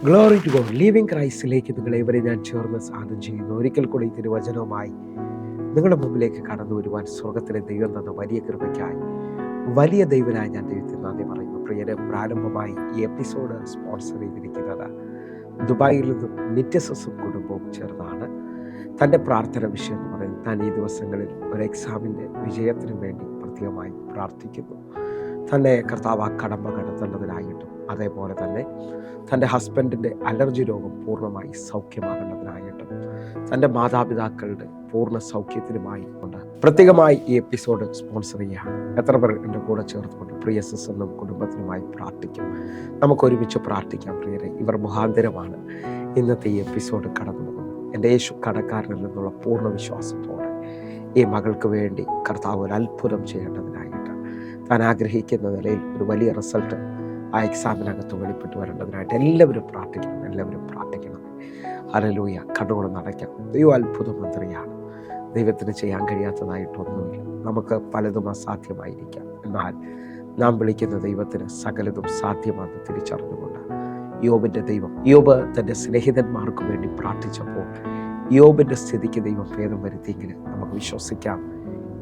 Glory to God. Living ക്രൈസ്റ്റിലേക്ക് നിങ്ങളേവരെ ഞാൻ ചേർന്ന് സ്വാഗതം ചെയ്യുന്നു. ഒരിക്കൽ കൂടി ഈ തിരുവചനവുമായി നിങ്ങളുടെ മുമ്പിലേക്ക് കടന്നു വരുവാൻ സ്വർഗത്തിലെ ദൈവം തന്ന വലിയ കൃപയ്ക്കായി വലിയ ദൈവനായ ഞാൻ ദൈവത്തിന് നന്ദി പറയുന്നു. പ്രിയരെ, പ്രാരംഭമായി ഈ എപ്പിസോഡ് സ്പോൺസർ ചെയ്തിരിക്കുന്നത് ദുബായിൽ നിന്നും നിത്യസസും കുടുംബവും ചേർന്നാണ്. തൻ്റെ പ്രാർത്ഥന വിഷയം എന്ന് പറയുന്നത് താൻ ഈ ദിവസങ്ങളിൽ ഒരു എക്സാമിൻ്റെ വിജയത്തിനു വേണ്ടി പ്രത്യേകമായി പ്രാർത്ഥിക്കുന്നു. തന്നെ കർത്താവ് ആ കടമ്പ കടത്തേണ്ടതിനായിട്ടും അതേപോലെ തന്നെ തൻ്റെ ഹസ്ബൻഡിൻ്റെ അലർജി രോഗം പൂർണ്ണമായി സൗഖ്യമാകേണ്ടതിനായിട്ടും തൻ്റെ മാതാപിതാക്കളുടെ പൂർണ്ണ സൗഖ്യത്തിനുമായി കൊണ്ട് പ്രത്യേകമായി ഈ എപ്പിസോഡ് സ്പോൺസർ ചെയ്യുകയാണ്. എത്ര പേർ എൻ്റെ കൂടെ ചേർത്തുകൊണ്ട് പ്രിയ സിസ്റ്ററിനും കുടുംബത്തിനുമായി പ്രാർത്ഥിക്കും? നമുക്ക് ഒരുമിച്ച് പ്രാർത്ഥിക്കാം. പ്രിയരെ, ഇവർ മുഖാന്തരമാണ് ഇന്നത്തെ ഈ എപ്പിസോഡ് കടന്നു പോകുന്നത്. എൻ്റെ യേശു കടക്കാരനിൽ നിന്നുള്ള പൂർണ്ണ വിശ്വാസത്തോടെ ഈ മകൾക്ക് വേണ്ടി കർത്താവ് ഒരു അത്ഭുതം ചെയ്യേണ്ടതിനായിട്ട് താൻ ആഗ്രഹിക്കുന്ന നിലയിൽ ഒരു വലിയ റിസൾട്ട് ആ എക്സാമിനകത്ത് വെളിപ്പെട്ട് വരേണ്ടതിനായിട്ട് എല്ലാവരും പ്രാർത്ഥിക്കണം. ഹല്ലേലൂയ. കണ്ണുകൾ നടക്കാം. ദൈവം അത്ഭുത മന്ത്രിയാണ്. ദൈവത്തിന് ചെയ്യാൻ കഴിയാത്തതായിട്ടൊന്നുമില്ല. നമുക്ക് പലതും അസാധ്യമായിരിക്കാം, എന്നാൽ നാം വിളിക്കുന്ന ദൈവത്തിന് സകലതും സാധ്യമാണെന്ന് തിരിച്ചറിഞ്ഞുകൊണ്ട് യോബിൻ്റെ ദൈവം, യോബ് തൻ്റെ സ്നേഹിതന്മാർക്ക് വേണ്ടി പ്രാർത്ഥിച്ചപ്പോൾ യോബിൻ്റെ സ്ഥിതിക്ക് ദൈവം ഭേദം വരുത്തിയെങ്കിൽ നമുക്ക് വിശ്വസിക്കാം,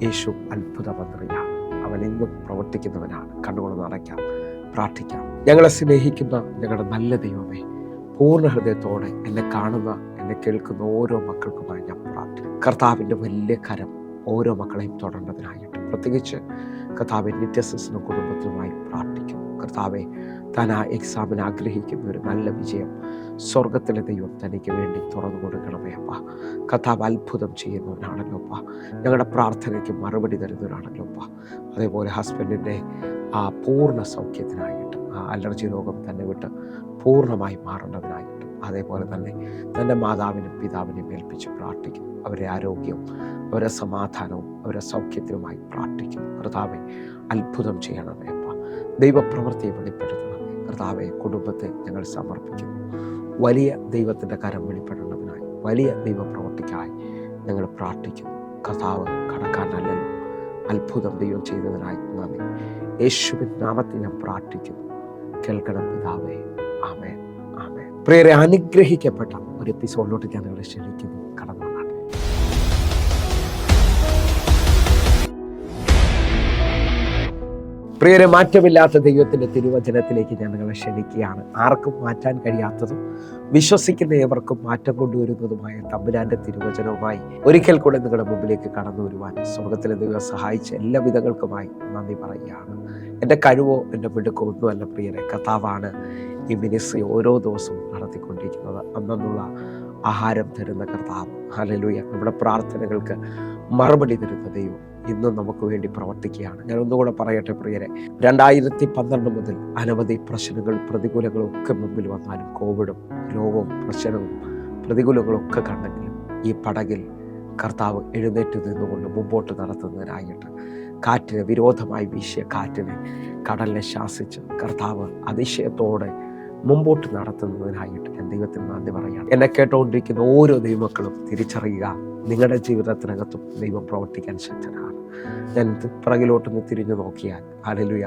യേശു അത്ഭുത മന്ത്രിയാണ്. അവൻ ഇന്നും പ്രവർത്തിക്കുന്നവനാണ്. കണ്ണുകൾ നടക്കാം, പ്രാർത്ഥിക്കാം. ഞങ്ങളെ സ്നേഹിക്കുന്ന ഞങ്ങളുടെ നല്ല ദൈവമേ, പൂർണ്ണ ഹൃദയത്തോടെ എന്നെ കാണുന്ന എന്നെ കേൾക്കുന്ന ഓരോ മക്കൾക്കുമായി ഞാൻ പ്രാർത്ഥിക്കും. കർത്താവിൻ്റെ വലിയ കരം ഓരോ മക്കളെയും തൊടേണ്ടതിനായിട്ട് പ്രത്യേകിച്ച് കർത്താവ് നിത്യസസിനും കുടുംബത്തിനുമായി പ്രാർത്ഥിക്കും. കർത്താവെ, താൻ ആ എക്സാമിന് ആഗ്രഹിക്കുന്ന ഒരു നല്ല വിജയം സ്വർഗത്തിലെ ദൈവം തനിക്ക് വേണ്ടി തുറന്നു കൊടുക്കണമേ അപ്പ. കർത്താവ് അത്ഭുതം ചെയ്യുന്നവനാണല്ലോ അപ്പ. ഞങ്ങളുടെ പ്രാർത്ഥനയ്ക്ക് മറുപടി തരുന്നവനാണല്ലോ അപ്പ. അതേപോലെ ഹസ്ബൻഡിൻ്റെ ആ പൂർണ്ണ സൗഖ്യത്തിനായിട്ടും ആ അലർജി രോഗം തന്നെ വിട്ട് പൂർണ്ണമായി മാറേണ്ടതിനായിട്ടും അതേപോലെ തന്നെ തൻ്റെ മാതാവിനും പിതാവിനെയും ഏൽപ്പിച്ച് പ്രാർത്ഥിക്കും. അവരുടെ ആരോഗ്യവും അവരുടെ സമാധാനവും അവരുടെ സൗഖ്യത്തിനുമായി പ്രാർത്ഥിക്കും. കർത്താവെ, അത്ഭുതം ചെയ്യണമേ അപ്പ. ദൈവപ്രവൃത്തിയെ വെളിപ്പെടുത്തണമേ. കർത്താവെ, കുടുംബത്തെ ഞങ്ങൾ സമർപ്പിക്കുന്നു. വലിയ ദൈവത്തിൻ്റെ കരം വെളിപ്പെടേണ്ടതിനായി വലിയ ദൈവപ്രവൃത്തിക്കായി ഞങ്ങൾ പ്രാർത്ഥിക്കുന്നു. കർത്താവ് കടക്കാരനല്ലല്ലോ, അത്ഭുതം ദൈവം ചെയ്തതിനായി നന്ദി. യേശുവിൻ നാമത്തിൽ ഞാൻ പ്രാർത്ഥിക്കുന്നു. കേൾക്കണം പിതാവേ. ആമേൻ, ആമേൻ. പ്രിയരെ, അനുഗ്രഹിക്കപ്പെട്ട ഒരു എപ്പിസോഡിലോട്ട് ഞാൻ നിങ്ങളെ ക്ഷണിക്കുന്നു. കടന്നു വന്നാട്ടെ. പ്രിയരെ, മാറ്റമില്ലാത്ത ദൈവത്തിൻ്റെ തിരുവചനത്തിലേക്ക് ഞാൻ നിങ്ങളെ ക്ഷണിക്കുകയാണ്. ആർക്കും മാറ്റാൻ കഴിയാത്തതും വിശ്വസിക്കുന്ന ഏവർക്കും മാറ്റം കൊണ്ടുവരുന്നതുമായ തമ്പുരാന്റെ തിരുവചനവുമായി ഒരിക്കൽ കൂടെ നിങ്ങളുടെ മുമ്പിലേക്ക് കടന്നു വരുവാൻ സ്വർഗത്തിലെ ദൈവം സഹായിച്ച എല്ലാ വിധങ്ങൾക്കുമായി നന്ദി പറയുകയാണ്. എൻ്റെ കഴിവോ എൻ്റെ മിടുക്കോ ഒന്നുമല്ല പ്രിയരെ, കർത്താവാണ് ഈ മിനിസ്ട്രി ഓരോ ദിവസവും നടത്തിക്കൊണ്ടിരിക്കുന്നത്. അന്നുള്ള ആഹാരം തരുന്ന കർത്താവ്. ഹല്ലേലൂയ. നമ്മുടെ പ്രാർത്ഥനകൾക്ക് മറുപടി തരുന്ന ദൈവം ഇന്നും നമുക്ക് വേണ്ടി പ്രവർത്തിക്കുകയാണ്. ഞാൻ ഒന്നുകൂടെ പറയട്ടെ പ്രിയരെ, 2012 മുതൽ അനവധി പ്രശ്നങ്ങളും പ്രതികൂലങ്ങളും ഒക്കെ മുമ്പിൽ വന്നാലും, കോവിഡും രോഗവും പ്രശ്നവും പ്രതികൂലങ്ങളും ഒക്കെ കണ്ടെങ്കിലും ഈ പടകിൽ കർത്താവ് എഴുന്നേറ്റ് നിന്നുകൊണ്ട് മുമ്പോട്ട് നടത്തുന്നതിനായിട്ട് കാറ്റിന് വിരോധമായി വീശിയ കാറ്റിനെ കടലിനെ ശാസിച്ച് കർത്താവ് അതിശയത്തോടെ മുമ്പോട്ട് നടത്തുന്നതിനായിട്ട് ഞാൻ ദൈവത്തിന് നന്ദി പറയുകയാണ്. എന്നെ കേട്ടുകൊണ്ടിരിക്കുന്ന ഓരോ ദൈവമക്കളും തിരിച്ചറിയുക, നിങ്ങളുടെ ജീവിതത്തിനകത്തും ദൈവം പ്രവർത്തിക്കാൻ ശക്തനാണ്. ഞാൻ പിറകിലോട്ടൊന്ന് തിരിഞ്ഞു നോക്കിയാൽ, ഹല്ലേലൂയ,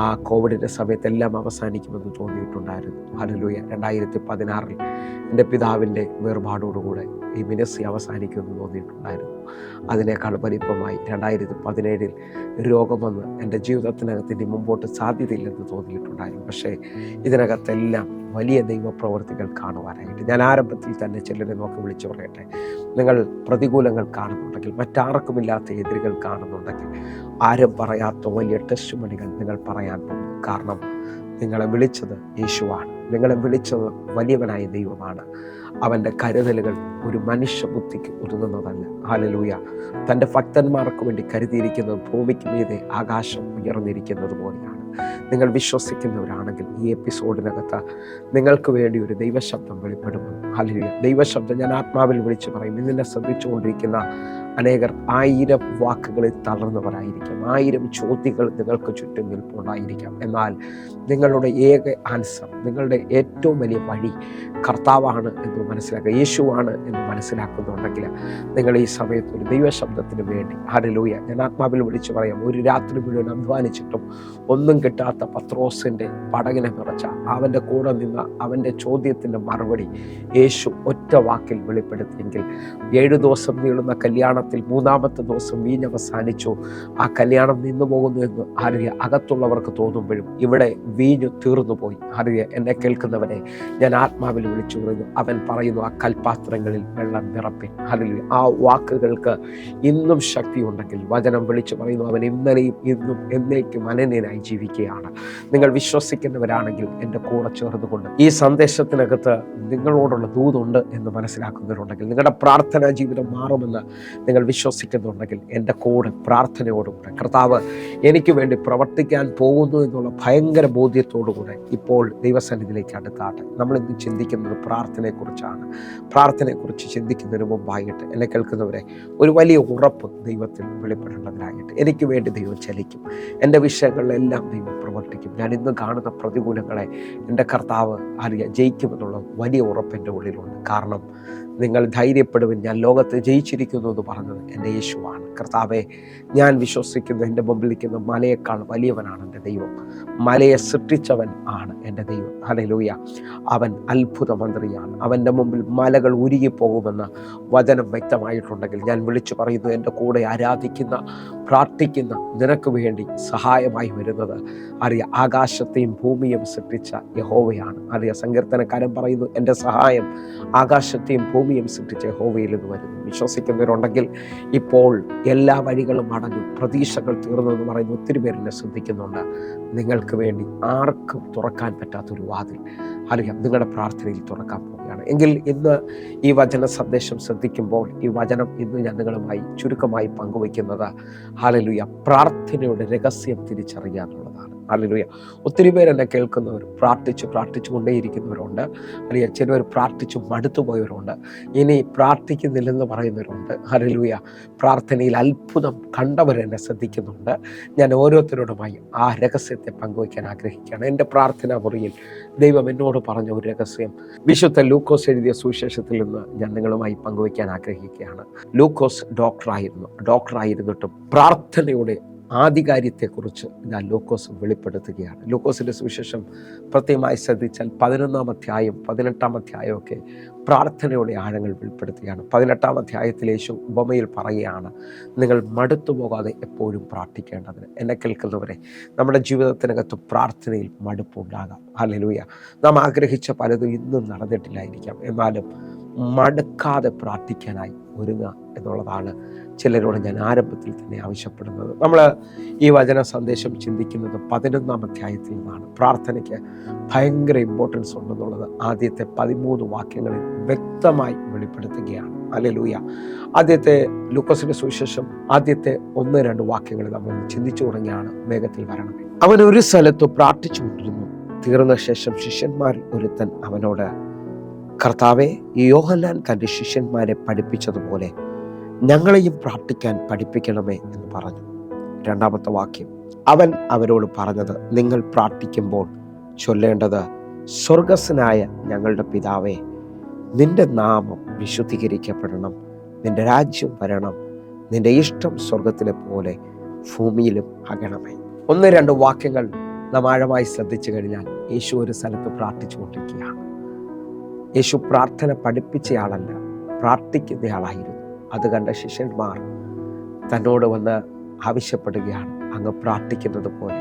ആ കോവിഡിൻ്റെ സമയത്തെല്ലാം അവസാനിക്കുമെന്ന് തോന്നിയിട്ടുണ്ടായിരുന്നു. ഹല്ലേലൂയ. 2016 എൻ്റെ പിതാവിൻ്റെ വേർപാടോടുകൂടെ ഈ മിനിസ്ട്രി അവസാനിക്കുമെന്ന് തോന്നിയിട്ടുണ്ടായിരുന്നു. അതിനേക്കാൾ വലിപ്പമായി 2017 രോഗം വന്ന് എൻ്റെ ജീവിതത്തിനകത്ത് ഇനി മുമ്പോട്ട് സാധ്യതയില്ലെന്ന് തോന്നിയിട്ടുണ്ടായിരുന്നു. പക്ഷേ ഇതിനകത്തെല്ലാം വലിയ ദൈവപ്രവർത്തികൾ കാണുവാനായിട്ട് ഞാൻ ആരംഭത്തിൽ തന്നെ ചിലരെ നോക്കി വിളിച്ചു പറയട്ടെ, നിങ്ങൾ പ്രതികൂലങ്ങൾ കാണുന്നുണ്ടെങ്കിൽ, മറ്റാർക്കുമില്ലാത്ത എതിരുകൾ കാണുന്നുണ്ടെങ്കിൽ, ആരും പറയാത്ത വലിയ ടെസ്റ്റ് മണികൾ നിങ്ങൾ പറയാൻ പോകുന്നു. കാരണം നിങ്ങളെ വിളിച്ചത് യേശുവാണ്. നിങ്ങളെ വിളിച്ചത് വലിയവനായ ദൈവമാണ്. അവൻ്റെ കരുതലുകൾ ഒരു മനുഷ്യ ബുദ്ധിക്ക് ഒതുങ്ങുന്നതല്ല. ഹല്ലേലൂയ. തൻ്റെ ഭക്തന്മാർക്ക് വേണ്ടി കരുതിയിരിക്കുന്നത് ഭൂമിക്ക് മീതെ ആകാശം ഉയർന്നിരിക്കുന്നത് പോലെയാണ്. നിങ്ങൾ വിശ്വസിക്കുന്നവരാണെങ്കിൽ ഈ എപ്പിസോഡിനകത്ത് നിങ്ങൾക്ക് വേണ്ടി ഒരു ദൈവശബ്ദം വെളിപ്പെടുമെന്ന്. ഹല്ലേലൂയ. ദൈവശബ്ദം ഞാൻ ആത്മാവിൽ വിളിച്ചു പറയും. ഇതിനെ ശ്രദ്ധിച്ചുകൊണ്ടിരിക്കുന്ന അനേകർ 1000 വാക്കുകളിൽ തളർന്നവരായിരിക്കാം. 1000 ചോദ്യങ്ങൾ നിങ്ങൾക്ക് ചുറ്റും നിൽപ്പുണ്ടായിരിക്കാം. എന്നാൽ നിങ്ങളുടെ ഏക ആൻസർ, നിങ്ങളുടെ ഏറ്റവും വലിയ വഴി കർത്താവാണ് എന്ന് മനസ്സിലാക്കുക, യേശുവാണ് എന്ന് മനസ്സിലാക്കുന്നുണ്ടെങ്കിൽ നിങ്ങൾ ഈ സമയത്ത് ഒരു ദൈവശബ്ദത്തിന് വേണ്ടി, ഹല്ലേലൂയ, ഞാൻ ആത്മാവിൽ വിളിച്ചു പറയാം, ഒരു രാത്രി മുഴുവൻ അധ്വാനിച്ചിട്ടും ഒന്നും കിട്ടാത്ത പത്രോസിൻ്റെ പടകിനെ അവനെ നിറച്ച, അവൻ്റെ കൂടെ നിന്ന അവൻ്റെ ചോദ്യത്തിൻ്റെ മറുപടി യേശു ഒറ്റ വാക്കിൽ വെളിപ്പെടുത്തിയെങ്കിൽ 7 ദിവസം നീളുന്ന കല്യാണത്തിൽ 3-ാമത്തെ ദിവസം വീഞ്ഞ് അവസാനിച്ചു. ആ കല്യാണം നിന്നു പോകുന്നു എന്ന് അകത്തുള്ളവർക്ക് തോന്നുമ്പോഴും ഇവിടെ വീഞ്ഞു തീർന്നു പോയി. എന്നെ കേൾക്കുന്നവരെ ഞാൻ ആത്മാവിൽ വിളിച്ചു പറയുന്നു. അവൻ പറയുന്നു, ആ കൽപാത്രങ്ങളിൽ വെള്ളം നിറപ്പിൻ. ആ വാക്കുകൾക്ക് ഇന്നും ശക്തിയുണ്ടെങ്കിൽ വചനം വിളിച്ചു പറയുന്നു, അവൻ ഇന്നലെയും ഇന്നും എന്നേക്കും അനന്യനായി ജീവിക്കുകയാണ്. നിങ്ങൾ വിശ്വസിക്കുന്നവരാണെങ്കിൽ എൻ്റെ കൂടെ ചേർന്നുകൊണ്ട് ഈ സന്ദേശത്തിനകത്ത് നിങ്ങളോടുള്ള ദൂതുണ്ട് എന്ന് മനസ്സിലാക്കുന്നവരുണ്ടെങ്കിൽ, നിങ്ങളുടെ പ്രാർത്ഥനാ ജീവിതം മാറുമെന്ന് നിങ്ങൾ വിശ്വസിക്കുന്നുണ്ടെങ്കിൽ എൻ്റെ കൂടെ പ്രാർത്ഥനയോടുകൂടെ കർത്താവ് എനിക്ക് വേണ്ടി പ്രവർത്തിക്കാൻ പോകുന്നു എന്നുള്ള ഭയങ്കര ബോധ്യത്തോടുകൂടെ ഇപ്പോൾ ദൈവസന്നിധിയിലേക്ക് അടുത്താട്ടെ. നമ്മളിന്ന് ചിന്തിക്കുന്നത് പ്രാർത്ഥനയെക്കുറിച്ചാണ്. പ്രാർത്ഥനയെക്കുറിച്ച് ചിന്തിക്കുന്നതിന് മുമ്പായിട്ട് എന്നെ കേൾക്കുന്നവരെ ഒരു വലിയ ഉറപ്പ് ദൈവത്തിൽ വെളിപ്പെടേണ്ടതിനായിട്ട് എനിക്ക് വേണ്ടി ദൈവം ചലിക്കും. എൻ്റെ വിഷയങ്ങളിലെല്ലാം ദൈവം പ്രവർത്തിക്കും. ഞാൻ ഇന്ന് കാണുന്ന പ്രതികൂലങ്ങളെ എൻ്റെ കർത്താവ് ജയിക്കുമെന്നുള്ള വലിയ ഉറപ്പ് എൻ്റെ ഉള്ളിലുണ്ട്. കാരണം നിങ്ങൾ ധൈര്യപ്പെടുവിൻ, ഞാൻ ലോകത്തെ ജയിച്ചിരിക്കുന്നു എന്ന് പറഞ്ഞത് എൻ്റെ യേശുവാണ്. കർത്താവെ, ഞാൻ വിശ്വസിക്കുന്ന എൻ്റെ മുമ്പിൽ നിൽക്കുന്ന മലയേക്കാൾ വലിയവനാണ് എൻ്റെ ദൈവം. മലയെ സൃഷ്ടിച്ചവൻ ആണ് എൻ്റെ ദൈവം. ഹല്ലേലൂയ. അവൻ അത്ഭുത മന്ത്രിയാണ്. അവൻ്റെ മുമ്പിൽ മലകൾ ഉരുകിപ്പോകുമെന്ന് വചനം വ്യക്തമായിട്ടുണ്ടെങ്കിൽ ഞാൻ വിളിച്ചു പറയുന്നു, എൻ്റെ കൂടെ ആരാധിക്കുന്ന പ്രാർത്ഥിക്കുന്ന നിനക്ക് വേണ്ടി സഹായമായി വരുന്നത് ആകാശത്തെയും ഭൂമിയും സൃഷ്ടിച്ച യഹോവയാണ്. സങ്കീർത്തനക്കാരൻ പറയുന്നു, എൻ്റെ സഹായം ആകാശത്തെയും ഭൂമിയും സൃഷ്ടിച്ച യഹോവയിൽ നിന്ന് വരുന്നു. വിശ്വസിക്കുന്നവരുണ്ടെങ്കിൽ ഇപ്പോൾ എല്ലാ വഴികളും അടഞ്ഞു, പ്രതീക്ഷകൾ തീർന്നു എന്ന് പറയുന്ന ഒത്തിരി പേരെന്നെ ശ്രദ്ധിക്കുന്നുണ്ട്. നിങ്ങൾക്ക് വേണ്ടി ആർക്കും തുറക്കാൻ പറ്റാത്തൊരു വാതിൽ നിങ്ങളുടെ പ്രാർത്ഥനയിൽ തുറക്കാൻ പോവുകയാണ്. എങ്കിൽ ഇന്ന് ഈ വചന സന്ദേശം ശ്രദ്ധിക്കുമ്പോൾ ഈ വചനം ഇന്ന് ഞാൻ നിങ്ങളുമായി ചുരുക്കമായി പങ്കുവയ്ക്കുന്നത് ഹല്ലേലൂയ, പ്രാർത്ഥനയുടെ രഹസ്യം തിരിച്ചറിയുക എന്നുള്ളതാണ്. ഹല്ലേലൂയ. ഒത്തിരി പേര് എന്നെ കേൾക്കുന്നവർ പ്രാർത്ഥിച്ചു കൊണ്ടേയിരിക്കുന്നവരുണ്ട്. അല്ലെങ്കിൽ ചിലവർ പ്രാർത്ഥിച്ചു മടുത്തു പോയവരുണ്ട്. ഇനി പ്രാർത്ഥിക്കുന്നില്ലെന്ന് പറയുന്നവരുണ്ട്. ഹല്ലേലൂയ. പ്രാർത്ഥനയിൽ അത്ഭുതം കണ്ടവരെന്നെ ശ്രദ്ധിക്കുന്നുണ്ട്. ഞാൻ ഓരോരുത്തരോടുമായി ആ രഹസ്യത്തെ പങ്കുവയ്ക്കാൻ ആഗ്രഹിക്കുകയാണ്. എൻ്റെ പ്രാർത്ഥനാ മുറിയിൽ ദൈവം എന്നോട് പറഞ്ഞ ഒരു രഹസ്യം വിശുദ്ധ ലൂക്കോസ് എഴുതിയ സുവിശേഷത്തിൽ നിന്ന് ഞാൻ നിങ്ങളുമായി പങ്കുവയ്ക്കാൻ ആഗ്രഹിക്കുകയാണ്. ലൂക്കോസ് ഡോക്ടറായിരുന്നിട്ടും പ്രാർത്ഥനയുടെ ആധികാര്യത്തെക്കുറിച്ച് ഞാൻ ലൂക്കോസ് വെളിപ്പെടുത്തുകയാണ്. ലൂക്കോസിൻ്റെ സുവിശേഷം പ്രത്യേകമായി ശ്രദ്ധിച്ചാൽ 11-ാം അധ്യായം 18-ാം അധ്യായമൊക്കെ പ്രാർത്ഥനയുടെ ആഴങ്ങൾ വെളിപ്പെടുത്തുകയാണ്. 18-ാം അധ്യായത്തിൽ യേശു ഉപമയിൽ പറയുകയാണ്, നിങ്ങൾ മടുത്തു പോകാതെ എപ്പോഴും പ്രാർത്ഥിക്കേണ്ടതിന്. എന്നെ കേൾക്കുന്നവരെ, നമ്മുടെ ജീവിതത്തിനകത്ത് പ്രാർത്ഥനയിൽ മടുപ്പുണ്ടാകാം. ഹല്ലേലൂയ. നാം ആഗ്രഹിച്ച പലതും ഇന്നും നടന്നിട്ടില്ലായിരിക്കാം. എന്നാലും മടുക്കാതെ പ്രാർത്ഥിക്കാനായി ഒരുങ്ങുക എന്നുള്ളതാണ് ചിലരോട് ഞാൻ ആരംഭത്തിൽ തന്നെ ആവശ്യപ്പെടുന്നത്. നമ്മൾ ഈ വചന സന്ദേശം ചിന്തിക്കുന്നത് 11-ാം അധ്യായത്തിൽ നിന്നാണ്. പ്രാർത്ഥനയ്ക്ക് ഭയങ്കര ഇമ്പോർട്ടൻസ് ഉണ്ടെന്നുള്ളത് ആദ്യത്തെ 13 വാക്യങ്ങളിൽ വ്യക്തമായി വെളിപ്പെടുത്തുകയാണ്. ഹല്ലേലൂയ. ആദ്യത്തെ ലൂക്കോസിന്റെ സുവിശേഷം ആദ്യത്തെ 1-2 വാക്യങ്ങളിൽ നമ്മൾ ചിന്തിച്ചു തുടങ്ങിയാണ്. വേഗത്തിൽ വരണം. അവൻ ഒരു സ്ഥലത്ത് പ്രാർത്ഥിച്ചു കൊണ്ടിരുന്നു. തീർന്ന ശേഷം ശിഷ്യന്മാരിൽ ഒരുത്തൻ അവനോട്, കർത്താവേ, യോഹന്നാൻ തൻ്റെ ശിഷ്യന്മാരെ പഠിപ്പിച്ചതുപോലെ ഞങ്ങളെയും പ്രാർത്ഥിക്കാൻ പഠിപ്പിക്കണമേ എന്ന് പറഞ്ഞു. 2-ാമത്തെ വാക്യം, അവൻ അവരോട് പറഞ്ഞത്, നിങ്ങൾ പ്രാർത്ഥിക്കുമ്പോൾ ചൊല്ലേണ്ടത്, സ്വർഗസ്ഥനായ ഞങ്ങളുടെ പിതാവേ, നിന്റെ നാമം വിശുദ്ധീകരിക്കപ്പെടണം, നിന്റെ രാജ്യം വരണം, നിന്റെ ഇഷ്ടം സ്വർഗത്തിലെ പോലെ ഭൂമിയിലും ആകണമേ. 1-2 വാക്യങ്ങൾ നാം ആഴമായി ശ്രദ്ധിച്ചു കഴിഞ്ഞാൽ യേശു ഒരു സ്ഥലത്ത് പ്രാർത്ഥിച്ചു കൊണ്ടിരിക്കുകയാണ്. യേശു പ്രാർത്ഥന പഠിപ്പിച്ചയാളല്ല, പ്രാർത്ഥിക്കുന്നയാളായിരുന്നു. അത് കണ്ട ശിഷ്യന്മാർ തന്നോട് വന്ന് ആവശ്യപ്പെടുകയാണ്, അങ്ങ് പ്രാർത്ഥിക്കുന്നത് പോലെ,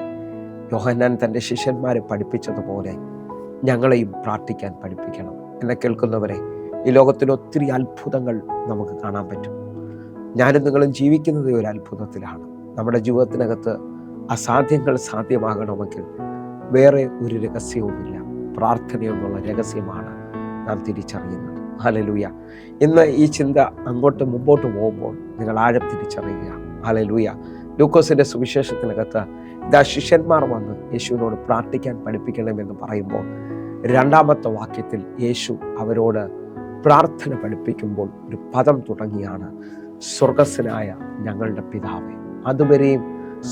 യോഹന്നാൻ തൻ്റെ ശിഷ്യന്മാരെ പഠിപ്പിച്ചതുപോലെ ഞങ്ങളെയും പ്രാർത്ഥിക്കാൻ പഠിപ്പിക്കണം. എന്നെ കേൾക്കുന്നവരെ, ഈ ലോകത്തിൽ ഒത്തിരി അത്ഭുതങ്ങൾ നമുക്ക് കാണാൻ പറ്റും. ഞാനും നിങ്ങളും ജീവിക്കുന്നത് ഒരു അത്ഭുതത്തിലാണ്. നമ്മുടെ ജീവിതത്തിനകത്ത് അസാധ്യങ്ങൾ സാധ്യമാകണമെങ്കിൽ വേറെ ഒരു രഹസ്യവുമില്ല, പ്രാർത്ഥനയെന്നുള്ള രഹസ്യമാണ് നാം തിരിച്ചറിയുന്നത്. ഹല്ലേലൂയ. ഇന്ന് ഈ ചിന്ത അങ്ങോട്ട് മുമ്പോട്ട് പോകുമ്പോൾ നിങ്ങൾ ആഴം തിരിച്ചറിയുക. ഹല്ലേലൂയ. ലൂക്കോസിന്റെ സുവിശേഷത്തിനകത്ത് ഇതാ ശിഷ്യന്മാർ വന്ന് യേശുവിനോട് പ്രാർത്ഥിക്കാൻ പഠിപ്പിക്കണമെന്ന് പറയുമ്പോൾ 2-ാമത്തെ വാക്യത്തിൽ യേശു അവരോട് പ്രാർത്ഥന പഠിപ്പിക്കുമ്പോൾ ഒരു പദം തുടങ്ങിയാണ്, സ്വർഗസ്ഥനായ ഞങ്ങളുടെ പിതാവേ. അതുവരെയും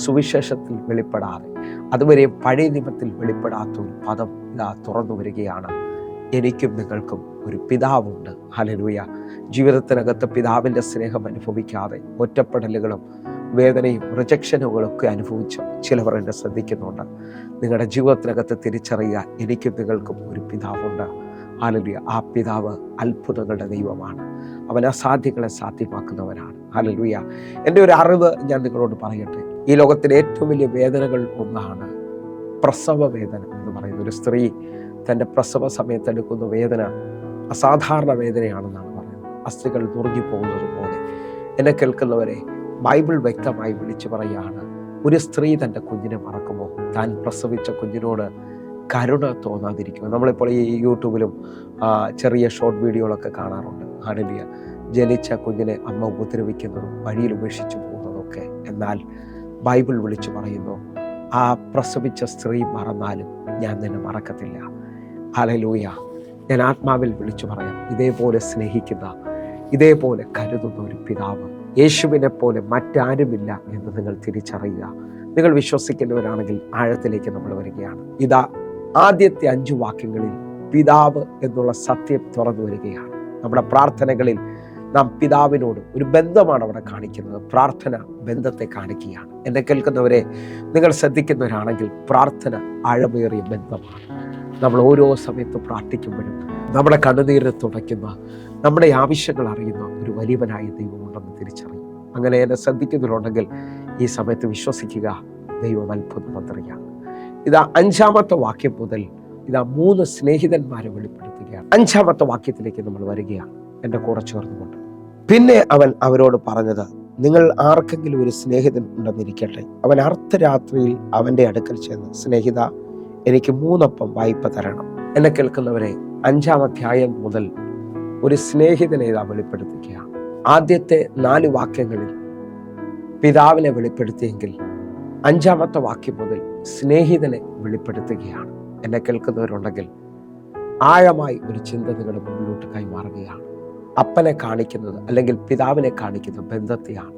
സുവിശേഷത്തിൽ വെളിപ്പെടാതെ, അതുവരെയും പഴയ നിയമത്തിൽ വെളിപ്പെടാത്ത ഒരു പദം ഇതാ തുറന്നു വരികയാണ്. എനിക്കും നിങ്ങൾക്കും ഒരു പിതാവുണ്ട്. ഹല്ലേലൂയ. ജീവിതത്തിനകത്ത് പിതാവിൻ്റെ സ്നേഹം അനുഭവിക്കാതെ ഒറ്റപ്പെടലുകളും വേദനയും റിജക്ഷനുകളൊക്കെ അനുഭവിച്ച് ചിലവർ എന്നെ ശ്രദ്ധിക്കുന്നുണ്ട്. നിങ്ങളുടെ ജീവിതത്തിനകത്ത് തിരിച്ചറിയുക, എനിക്കും നിങ്ങൾക്കും ഒരു പിതാവുണ്ട്. ഹല്ലേലൂയ. ആ പിതാവ് അത്ഭുതങ്ങളുടെ ദൈവമാണ്. അവൻ അസാധ്യങ്ങളെ സാധ്യമാക്കുന്നവനാണ്. ഹല്ലേലൂയ. എൻ്റെ ഒരു അറിവ് ഞാൻ നിങ്ങളോട് പറയട്ടെ. ഈ ലോകത്തിലെ ഏറ്റവും വലിയ വേദനകൾ ഒന്നാണ് പ്രസവ വേദന എന്ന് പറയുന്നത്. ഒരു സ്ത്രീ തൻ്റെ പ്രസവ സമയത്ത് എടുക്കുന്ന വേദന അസാധാരണ വേദനയാണെന്നാണ് പറയുന്നത്. അസ്ഥികൾ നുറുങ്ങിപ്പോകുന്നത് പോലെ. എന്നെ കേൾക്കുന്നവരെ, ബൈബിൾ വ്യക്തമായി വിളിച്ചു പറയുകയാണ്, ഒരു സ്ത്രീ തൻ്റെ കുഞ്ഞിനെ മറക്കുമോ? താൻ പ്രസവിച്ച കുഞ്ഞിനോട് കരുണ തോന്നാതിരിക്കുമോ? നമ്മളിപ്പോൾ ഈ യൂട്യൂബിലും ചെറിയ ഷോർട്ട് വീഡിയോകളൊക്കെ കാണാറുണ്ട്. ഹല്ലേലൂയ. ജനിച്ച കുഞ്ഞിനെ അമ്മ ഉപദ്രവിക്കുന്നതും വഴിയിൽ ഉപേക്ഷിച്ചു പോകുന്നതൊക്കെ. എന്നാൽ ബൈബിൾ വിളിച്ചു പറയുന്നു, ആ പ്രസവിച്ച സ്ത്രീ മറന്നാലും ഞാൻ നിന്നെ മറക്കത്തില്ല. ഹല്ലേലൂയ. ഞാൻ ആത്മാവിൽ വിളിച്ചു പറയാം, ഇതേപോലെ സ്നേഹിക്കുന്ന, ഇതേപോലെ കരുതുന്ന ഒരു പിതാവ് യേശുവിനെ പോലെ മറ്റാരുമില്ല എന്ന് നിങ്ങൾ തിരിച്ചറിയുക. നിങ്ങൾ വിശ്വസിക്കുന്നവരാണെങ്കിൽ ആഴത്തിലേക്ക് നമ്മൾ വരികയാണ്. ഇതാ ആദ്യത്തെ 5 വാക്യങ്ങളിൽ പിതാവ് എന്നുള്ള സത്യം തുറന്നു വരികയാണ്. നമ്മുടെ പ്രാർത്ഥനകളിൽ നാം പിതാവിനോട് ഒരു ബന്ധമാണ് അവിടെ കാണിക്കുന്നത്. പ്രാർത്ഥന ബന്ധത്തെ കാണിക്കുകയാണ്. എന്നെ കേൾക്കുന്നവരെ, നിങ്ങൾ ശ്രദ്ധിക്കുന്നവരാണെങ്കിൽ പ്രാർത്ഥന ആഴമേറിയ ബന്ധമാണ്. നമ്മൾ ഓരോ സമയത്ത് പ്രാർത്ഥിക്കുമ്പോഴും നമ്മുടെ കണ്ണുനീരിനെ തുടയ്ക്കുന്ന, നമ്മുടെ ആവശ്യങ്ങൾ അറിയുന്ന ഒരു വലിയവനായ ദൈവമുണ്ടെന്ന് തിരിച്ചറിയും. അങ്ങനെ എന്നെ ശ്രദ്ധിക്കുന്നവരുണ്ടെങ്കിൽ ഈ സമയത്ത് വിശ്വസിക്കുക, ദൈവം അത്ഭുത മന്ത്രിയാണ്. ഇതാ 5-ാമത്തെ വാക്യം മുതൽ ഇതാ 3 സ്നേഹിതന്മാരെ വെളിപ്പെടുത്തുകയാണ്. 5-ാമത്തെ വാക്യത്തിലേക്ക് നമ്മൾ വരികയാണ്, എൻ്റെ കൂടെ ചേർന്നുകൊണ്ട്. പിന്നെ അവൻ അവരോട് പറഞ്ഞത്, നിങ്ങൾ ആർക്കെങ്കിലും ഒരു സ്നേഹിതൻ ഉണ്ടെന്നിരിക്കട്ടെ. അവൻ അർദ്ധരാത്രിയിൽ അവൻ്റെ അടുക്കൽ ചെന്ന്, സ്നേഹിത, എനിക്ക് 3 അപ്പം വായ്പ തരണം. എന്നെ കേൾക്കുന്നവരെ, 5-ാം അധ്യായം മുതൽ ഒരു സ്നേഹിതനെ ഇതാ വെളിപ്പെടുത്തുകയാണ്. ആദ്യത്തെ 4 വാക്യങ്ങളിൽ പിതാവിനെ വെളിപ്പെടുത്തിയെങ്കിൽ 5-ാമത്തെ വാക്യം മുതൽ സ്നേഹിതനെ വെളിപ്പെടുത്തുകയാണ്. എന്നെ കേൾക്കുന്നവരുണ്ടെങ്കിൽ ആഴമായി ഒരു ചിന്ത നിങ്ങളുടെ മുന്നിലോട്ട് കൈമാറുകയാണ്. അപ്പനെ കാണിക്കുന്നത് അല്ലെങ്കിൽ പിതാവിനെ കാണിക്കുന്ന ബന്ധത്തെയാണ്.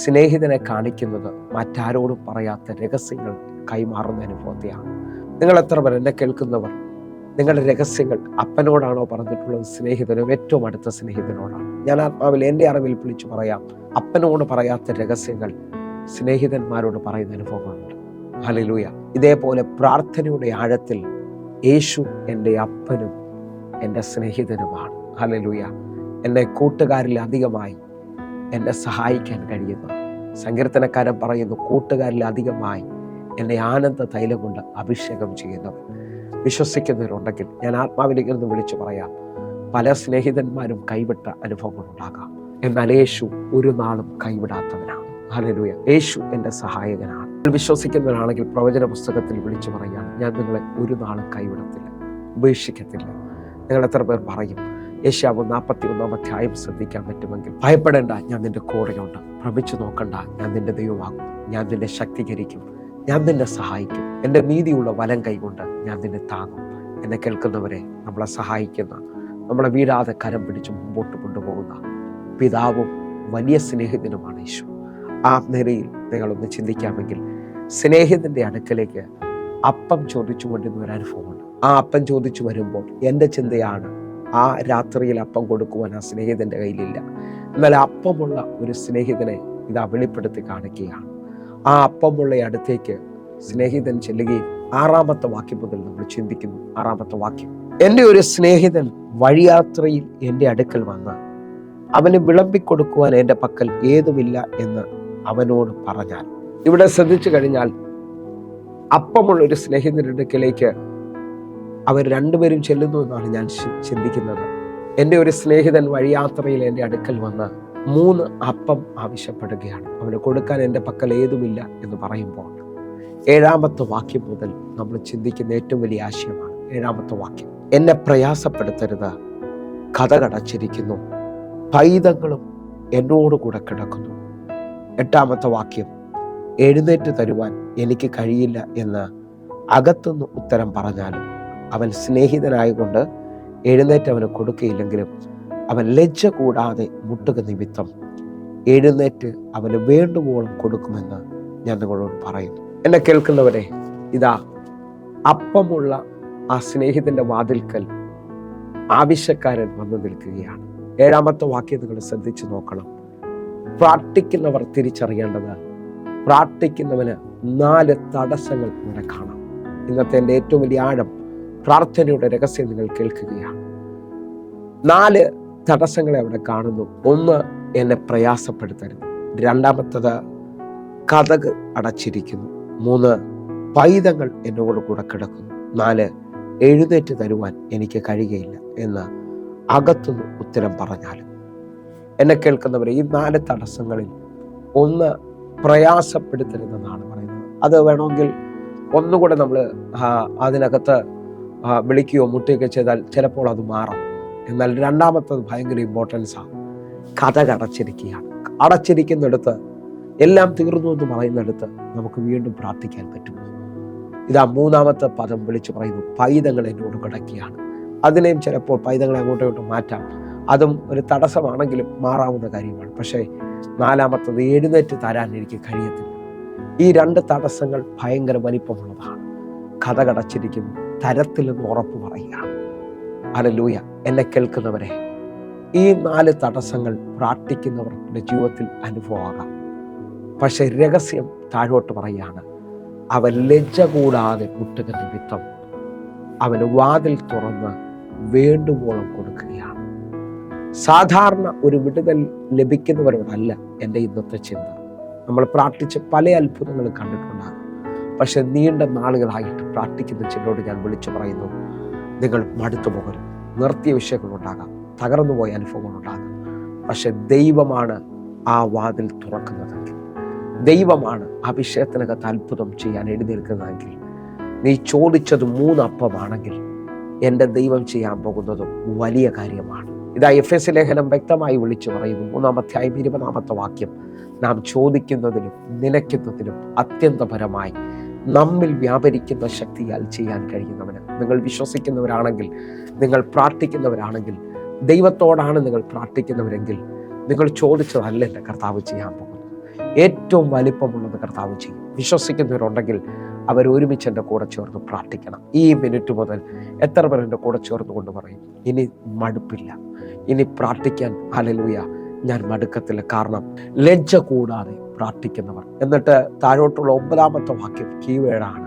സ്നേഹിതനെ കാണിക്കുന്നത് മറ്റാരോടും പറയാത്ത രഹസ്യങ്ങൾ കൈമാറുന്ന അനുഭവത്തെയാണ്. നിങ്ങൾ എത്ര പേർ എന്നെ കേൾക്കുന്നവർ നിങ്ങളുടെ രഹസ്യങ്ങൾ അപ്പനോടാണോ പറഞ്ഞിട്ടുള്ളത്, സ്നേഹിതനോ ഏറ്റവും അടുത്ത സ്നേഹിതനോടാണ്? ഞാൻ ആത്മാവിൽ എൻ്റെ അറിവിൽ വിളിച്ചു പറയാം, അപ്പനോട് പറയാത്ത രഹസ്യങ്ങൾ സ്നേഹിതന്മാരോട് പറയുന്ന അനുഭവങ്ങളുണ്ട്. ഹല്ലേലൂയ. ഇതേപോലെ പ്രാർത്ഥനയുടെ ആഴത്തിൽ യേശു എൻ്റെ അപ്പനും എൻ്റെ സ്നേഹിതനുമാണ്. ഹല്ലേലൂയ. എന്നെ കൂട്ടുകാരിൽ അധികമായി എന്നെ സഹായിക്കാൻ കഴിയുന്നു. സങ്കീർത്തനക്കാരൻ പറയുന്നു, കൂട്ടുകാരിൽ അധികമായി എന്നെ ആനന്ദ തൈലം കൊണ്ട് അഭിഷേകം ചെയ്യുന്നവൻ. വിശ്വസിക്കുന്നവരുണ്ടെങ്കിൽ ഞാൻ ആത്മാവിലേക്ക് നിന്ന് വിളിച്ചു പറയാം, പല സ്നേഹിതന്മാരും കൈവിട്ട അനുഭവങ്ങളുണ്ടാകാം. എന്നാൽ യേശു ഒരു നാളും കൈവിടാത്തവനാണ്. ഹല്ലേലൂയ. യേശു എൻ്റെ സഹായകനാണ്. വിശ്വസിക്കുന്നവരാണെങ്കിൽ പ്രവചന പുസ്തകത്തിൽ വിളിച്ചു പറയുകയാണ്, ഞാൻ നിങ്ങളെ ഒരു നാളും കൈവിടത്തില്ല, ഉപേക്ഷിക്കത്തില്ല. നിങ്ങൾ എത്ര പേർ പറയും, യെശയ്യാവ് 41-ാം അധ്യായം ശ്രദ്ധിക്കാൻ പറ്റുമെങ്കിൽ, ഭയപ്പെടേണ്ട, ഞാൻ നിന്റെ കൂടെയുണ്ട്. ഭ്രമിച്ചു നോക്കണ്ട, ഞാൻ നിന്റെ ദൈവമാകും. ഞാൻ നിന്നെ ശക്തീകരിക്കും, ഞാൻ നിന്നെ സഹായിക്കും. എൻ്റെ നീതിയുള്ള വലം കൈകൊണ്ട് ഞാൻ നിന്നെ താങ്ങും. എന്നെ കേൾക്കുന്നവരെ, നമ്മളെ സഹായിക്കുന്ന, നമ്മളെ വീഴാതെ കരം പിടിച്ച് മുമ്പോട്ട് കൊണ്ടുപോകുന്ന പിതാവും വലിയ സ്നേഹിതനുമാണ് യേശു. ആ നിലയിൽ നിങ്ങളൊന്ന് ചിന്തിക്കാമെങ്കിൽ, സ്നേഹിതൻ്റെ അടുക്കലേക്ക് അപ്പം ചോദിച്ചു കൊണ്ടിരുന്ന ഒരു അനുഭവമുണ്ട്. ആ അപ്പം ചോദിച്ചു വരുമ്പോൾ എൻ്റെ ചിന്തയാണ്, ആ രാത്രിയിൽ അപ്പം കൊടുക്കുവാൻ ആ സ്നേഹിതൻ്റെ കയ്യിലില്ല. എന്നാൽ അപ്പമുള്ള ഒരു സ്നേഹിതനെ ഇതാ വെളിപ്പെടുത്തി കാണിക്കുകയാണ്. ആ അപ്പമുള്ള അടുത്തേക്ക് സ്നേഹിതൻ ചെല്ലുകയും 6-ാമത്തെ വാക്യം മുതൽ നമ്മൾ ചിന്തിക്കുന്നു. 6-ാമത്തെ വാക്യം, എൻ്റെ ഒരു സ്നേഹിതൻ വഴിയാത്രയിൽ എൻ്റെ അടുക്കൽ വന്ന് അവന് വിളമ്പിക്കൊടുക്കുവാൻ എൻ്റെ പക്കൽ ഏതുമില്ല എന്ന് അവനോട് പറഞ്ഞാൽ. ഇവിടെ ശ്രദ്ധിച്ചു കഴിഞ്ഞാൽ, അപ്പമുള്ള ഒരു സ്നേഹിതന്റെ അടുക്കലേക്ക് അവർ രണ്ടുപേരും ചെല്ലുന്നു എന്നാണ് ഞാൻ ചിന്തിക്കുന്നത്. എൻ്റെ ഒരു സ്നേഹിതൻ വഴിയാത്രയിൽ എൻ്റെ അടുക്കൽ വന്ന് 3 അപ്പം ആവശ്യപ്പെടുകയാണ്. അവന് കൊടുക്കാൻ എൻ്റെ പക്കൽ ഏതുമില്ല എന്ന് പറയുമ്പോൾ 7-ാമത്തെ വാക്യം മുതൽ നമ്മൾ ചിന്തിക്കുന്ന ഏറ്റവും വലിയ ആശയമാണ് 7-ാമത്തെ വാക്യം. എന്നെ പ്രയാസപ്പെടുത്തരുത്, കതകടച്ചിരിക്കുന്നു, പൈതങ്ങളും എന്നോടുകൂടെ കിടക്കുന്നു. 8-ാമത്തെ വാക്യം, എഴുന്നേറ്റ് തരുവാൻ എനിക്ക് കഴിയില്ല എന്ന് അകത്തുനിന്ന് ഉത്തരം പറഞ്ഞാലും അവൻ സ്നേഹിതനായതുകൊണ്ട് എഴുന്നേറ്റ് അവന് കൊടുക്കുകയില്ലെങ്കിലും അവൻ ലജ്ജ കൂടാതെ മുട്ടുക നിമിത്തം എഴുന്നേറ്റ് അവന് വേണ്ടുവോളം കൊടുക്കുമെന്ന് ഞാൻ നിങ്ങളോട് പറയുന്നു. എന്നെ കേൾക്കുന്നവരെ, ഇതാ അപ്പമുള്ള ആ സ്നേഹിതന്റെ വാതിൽക്കൽ ആവശ്യക്കാരൻ വന്നു നിൽക്കുകയാണ്. 7-ാമത്തെ വാക്യം നിങ്ങൾ ശ്രദ്ധിച്ചു നോക്കണം. പ്രാർത്ഥിക്കുന്നവർ തിരിച്ചറിയേണ്ടത്, പ്രാർത്ഥിക്കുന്നവന് 4 തടസ്സങ്ങൾ ഇവിടെ കാണാം. ഇന്നത്തെ എൻ്റെ ഏറ്റവും വലിയ ആഴം, പ്രാർത്ഥനയുടെ രഹസ്യം നിങ്ങൾ കേൾക്കുകയാണ്. 4 തടസ്സങ്ങളെ അവിടെ കാണുന്നു. 1, എന്നെ പ്രയാസപ്പെടുത്തരുത്. 2, കതക് അടച്ചിരിക്കുന്നു. 3, പൈതങ്ങൾ എന്നോട് കൂടെ കിടക്കുന്നു. 4, എഴുന്നേറ്റ് തരുവാൻ എനിക്ക് കഴിയുകയില്ല എന്ന് അകത്തുനിന്ന് ഉത്തരം പറഞ്ഞാലും. എന്നെ കേൾക്കുന്നവരെ, ഈ 4 തടസ്സങ്ങളിൽ 1 പ്രയാസപ്പെടുത്തരുതെന്നാണ് പറയുന്നത്. അത് വേണമെങ്കിൽ ഒന്നുകൂടെ നമ്മൾ അതിനകത്ത് വിളിക്കുകയോ മുട്ടുകയോ ചെയ്താൽ ചിലപ്പോൾ അത് മാറാം. എന്നാൽ 2ാമത്തത് ഭയങ്കര ഇമ്പോർട്ടൻസാണ്. കതക് അടച്ചിരിക്കുകയാണ്. അടച്ചിരിക്കുന്നിടത്ത്, എല്ലാം തീർന്നു എന്ന് പറയുന്നിടത്ത് നമുക്ക് വീണ്ടും പ്രാർത്ഥിക്കാൻ പറ്റുമോ? ഇതാ 3ാമത്തെ പദം വിളിച്ചു പറയുന്നു, പൈതങ്ങൾ എന്നോട് കിടക്കുകയാണ്. അതിനെയും ചിലപ്പോൾ പൈതങ്ങളെ അങ്ങോട്ടും മാറ്റാം. അതും ഒരു തടസ്സമാണെങ്കിലും മാറാവുന്ന കാര്യമാണ്. പക്ഷേ 4ാമത്തത്, എഴുന്നേറ്റ് തരാൻ എനിക്ക് കഴിയത്തില്ല. ഈ 2 തടസ്സങ്ങൾ ഭയങ്കര വലിപ്പമുള്ളതാണ്. കതകടച്ചിരിക്കുന്നു, തരത്തിലെന്ന് ഉറപ്പ് പറയുകയാണ്. ഹല്ലേലൂയ. എന്നെ കേൾക്കുന്നവരെ, ഈ 4 തടസ്സങ്ങൾ പ്രാർത്ഥിക്കുന്നവരുടെ ജീവിതത്തിൽ അനുഭവമാകാം. പക്ഷെ രഹസ്യം താഴോട്ട് പറയുകയാണ്, അവൻ ലജ്ജ കൂടാതെ മുട്ടുക നിമിത്തം അവന് വാതിൽ തുറന്ന് വേണ്ടുവോളം കൊടുക്കുകയാണ്. സാധാരണ ഒരു വിടുതൽ ലഭിക്കുന്നവരോടല്ല എൻ്റെ ഇന്നത്തെ ചിന്ത. നമ്മൾ പ്രാർത്ഥിച്ച് പല അത്ഭുതങ്ങളും കണ്ടിട്ടുണ്ടാകും. പക്ഷെ നീണ്ട നാളുകളായിട്ട് പ്രാർത്ഥിക്കുന്ന ചിലരോട് ഞാൻ വിളിച്ചു പറയുന്നു, നിങ്ങൾ മടുത്തു പോകരുത്. നിർത്തിയ വിഷയങ്ങളുണ്ടാകാം, തകർന്നുപോയ അനുഭവങ്ങളുണ്ടാകാം. പക്ഷെ ദൈവമാണ് ആ വാതിൽ തുറക്കുന്നതെങ്കിൽ, ദൈവമാണ് ആ വിഷയത്തിനകത്ത് അത്ഭുതം ചെയ്യാൻ എഴുന്നേൽക്കുന്നതെങ്കിൽ, നീ ചോദിച്ചത് 3 അപ്പമാണെങ്കിൽ എൻ്റെ ദൈവം ചെയ്യാൻ പോകുന്നത് വലിയ കാര്യമാണ്. ഇതാ എഫെസ്യ ലേഖനം വ്യക്തമായി വിളിച്ചു പറയുന്നു. 3-ാം അധ്യായം 20-ാമത്തെ വാക്യം, നാം ചോദിക്കുന്നതിലും നിലയ്ക്കുന്നതിലും അത്യന്തപരമായി നമ്മിൽ വ്യാപരിക്കുന്ന ശക്തിയാൽ ചെയ്യാൻ കഴിയുന്നവന്. നിങ്ങൾ വിശ്വസിക്കുന്നവരാണെങ്കിൽ, നിങ്ങൾ പ്രാർത്ഥിക്കുന്നവരാണെങ്കിൽ, ദൈവത്തോടാണ് നിങ്ങൾ പ്രാർത്ഥിക്കുന്നവരെങ്കിൽ, നിങ്ങൾ ചോദിച്ചതല്ല എൻ്റെ കർത്താവ് ചെയ്യാൻ പോകുന്നത്. ഏറ്റവും വലിപ്പമുള്ളത് കർത്താവ് ചെയ്യും. വിശ്വസിക്കുന്നവരുണ്ടെങ്കിൽ അവർ ഒരുമിച്ച് എൻ്റെ കൂടെ ചേർന്ന് പ്രാർത്ഥിക്കണം. ഈ മിനിറ്റ് മുതൽ എത്ര പേർ എൻ്റെ കൂടെ ചേർന്ന് കൊണ്ട് പറയും, ഇനി മടുപ്പില്ല, ഇനി പ്രാർത്ഥിക്കാൻ ഹല്ലേലൂയ ഞാൻ മടുക്കത്തില്ല. കാരണം ലജ്ജ കൂടാതെ പ്രാർത്ഥിക്കുന്നവർ. എന്നിട്ട് താഴോട്ടുള്ള 9-ാമത്തെ വാക്യം കീവേഡാണ്.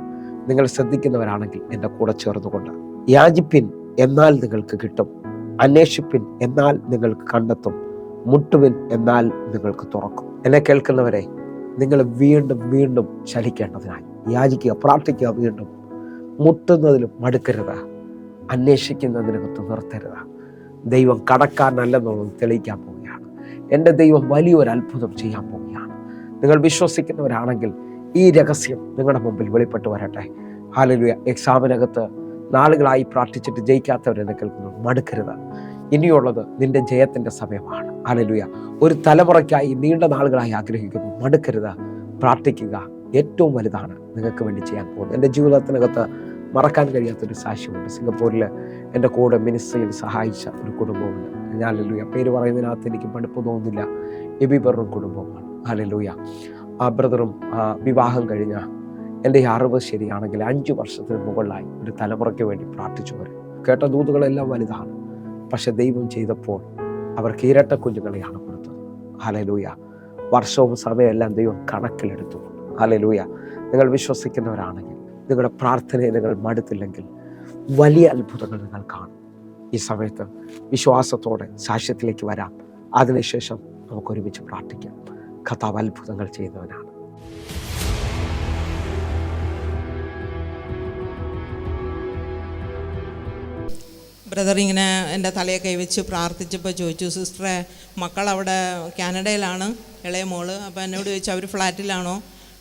നിങ്ങൾ ശ്രദ്ധിക്കുന്നവരാണെങ്കിൽ എൻ്റെ കൂടെ ചേർന്നുകൊണ്ട്, യാചിപ്പിൻ എന്നാൽ നിങ്ങൾക്ക് കിട്ടും, അന്വേഷിപ്പിൻ എന്നാൽ നിങ്ങൾക്ക് കണ്ടെത്തും, മുട്ടുവിൻ എന്നാൽ നിങ്ങൾക്ക് തുറക്കും. എന്നെ കേൾക്കുന്നവരെ, നിങ്ങൾ വീണ്ടും വീണ്ടും ചലിക്കേണ്ടതിനായി യാചിക്കുക, പ്രാർത്ഥിക്കുക. വീണ്ടും മുട്ടുന്നതിലും മടുക്കരുത്, അന്വേഷിക്കുന്നതിനകത്ത് നിർത്തരുത്. ദൈവം കടക്കാരനല്ലെന്നുള്ളത് തെളിയിക്കാൻ പോവുകയാണ്. എൻ്റെ ദൈവം വലിയൊരു അത്ഭുതം ചെയ്യാൻ പോവുകയാണ്. നിങ്ങൾ വിശ്വസിക്കുന്നവരാണെങ്കിൽ ഈ രഹസ്യം നിങ്ങളുടെ മുമ്പിൽ വെളിപ്പെട്ട് വരട്ടെ. ഹല്ലേലൂയ. എക്സാമിനകത്ത് നാളുകളായി പ്രാർത്ഥിച്ചിട്ട് ജയിക്കാത്തവരെന്നെ കേൾക്കുന്നു, മടുക്കരുത്. ഇനിയുള്ളത് നിന്റെ ജയത്തിൻ്റെ സമയമാണ്. ഹല്ലേലൂയ. ഒരു തലമുറയ്ക്കായി നീണ്ട നാളുകളായി ആഗ്രഹിക്കുന്നു, മടുക്കരുത്, പ്രാർത്ഥിക്കുക. ഏറ്റവും വലുതാണ് നിങ്ങൾക്ക് വേണ്ടി ചെയ്യാൻ പോകുന്നത്. എൻ്റെ ജീവിതത്തിനകത്ത് മറക്കാൻ കഴിയാത്തൊരു സാക്ഷ്യമുണ്ട്. സിംഗപ്പൂരിൽ എൻ്റെ കൂടെ മിനിസ്ട്രിയിൽ സഹായിച്ച ഒരു കുടുംബമുണ്ട്. ഹല്ലേലൂയ. പേര് പറയുന്നതിനകത്ത് എനിക്ക് മടുപ്പ് തോന്നുന്നില്ല. എബിബറും കുടുംബമാണ്. ഹല്ലേലൂയ. ആ ബ്രദറും വിവാഹം കഴിഞ്ഞ, എൻ്റെ അറിവ് ശരിയാണെങ്കിൽ 5 വർഷത്തിന് മുകളിലായി ഒരു തലമുറയ്ക്ക് വേണ്ടി പ്രാർത്ഥിച്ചവർ. കേട്ട ദൂതുകളെല്ലാം വലുതാണ്. പക്ഷെ ദൈവം ചെയ്തപ്പോൾ അവർക്ക് ഇരട്ട കുഞ്ഞുങ്ങളെയാണ് കൊടുത്തത്. ഹല്ലേലൂയ. വർഷവും സമയമെല്ലാം ദൈവം കണക്കിലെടുത്തു. ഹല്ലേലൂയ. നിങ്ങൾ വിശ്വസിക്കുന്നവരാണെങ്കിൽ, നിങ്ങളുടെ പ്രാർത്ഥനയെ നിങ്ങൾ മടുത്തില്ലെങ്കിൽ വലിയ അത്ഭുതങ്ങൾ നിങ്ങൾ കാണും. ഈ സമയത്ത് വിശ്വാസത്തോടെ സാക്ഷ്യത്തിലേക്ക് വരാം. അതിനുശേഷം നമുക്കൊരുമിച്ച് പ്രാർത്ഥിക്കാം. കർത്താവ് അത്ഭുതങ്ങൾ ചെയ്യുന്നവനാണ്. ബ്രദർ ഇങ്ങനെ എൻ്റെ തലയെ കൈവച്ച് പ്രാർത്ഥിച്ചപ്പോൾ ചോദിച്ചു, സിസ്റ്ററെ മക്കളവിടെ കാനഡയിലാണ്, ഇളയ മോള്. അപ്പോൾ എന്നോട് ചോദിച്ചു, അവർ ഫ്ലാറ്റിലാണോ